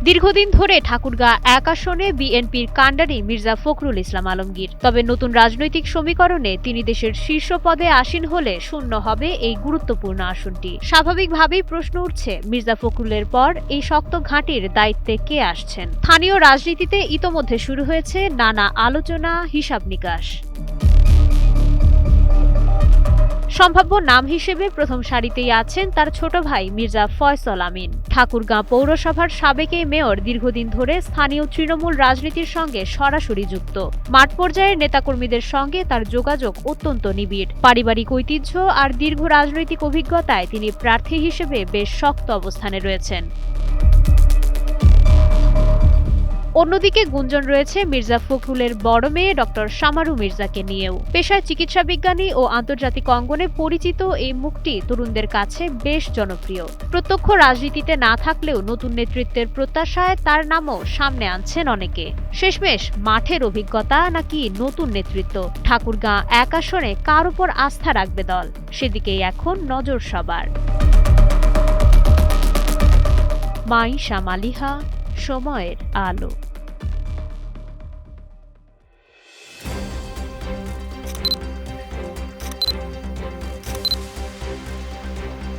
দীর্ঘদিন ধরে ঠাকুরগাঁ ১ আসনে বিএনপির কাণ্ডারি মির্জা ফখরুল ইসলাম আলমগীর। তবে নতুন রাজনৈতিক সমীকরণে তিনি দেশের শীর্ষ পদে আসীন হলে শূন্য হবে এই গুরুত্বপূর্ণ আসনটি। স্বাভাবিকভাবেই প্রশ্ন উঠছে, মির্জা ফখরুলের পর এই শক্ত ঘাঁটির দায়িত্বে কে আসছেন? স্থানীয় রাজনীতিতে ইতোমধ্যে শুরু হয়েছে নানা আলোচনা, হিসাব নিকাশ। সম্ভাব্য নাম হিসেবে প্রথম সারিতেই আছেন তার ছোট ভাই মির্জা ফয়সল আমিন। ঠাকুরগাঁ পৌরসভার সাবেক এই মেয়র দীর্ঘদিন ধরে স্থানীয় তৃণমূল রাজনীতির সঙ্গে সরাসরি যুক্ত। মাঠ পর্যায়ের নেতাকর্মীদের সঙ্গে তার যোগাযোগ অত্যন্ত নিবিড়। পারিবারিক ঐতিহ্য আর দীর্ঘ রাজনৈতিক অভিজ্ঞতায় তিনি প্রার্থী হিসেবে বেশ শক্ত অবস্থানে রয়েছেন। অন্যদিকে গুঞ্জন রয়েছে মির্জা ফখরুলের বড় মেয়ে ডক্টর সামারু মির্জাকে নিয়েও। পেশায় চিকিৎসা বিজ্ঞানী ও আন্তর্জাতিক অঙ্গনে পরিচিত এই মুখটি তরুণদের কাছে বেশ জনপ্রিয়। প্রত্যক্ষ রাজনীতিতে না থাকলেও নতুন নেতৃত্বের প্রত্যাশায় তার নামও সামনে আনছেন অনেকে। শেষমেশ মাঠের অভিজ্ঞতা নাকি নতুন নেতৃত্ব, ঠাকুরগাঁ ১ আসনে কার উপর আস্থা রাখবে দল, সেদিকেই এখন নজর সবার। মাইশা মালিহা, সময়ের আলো।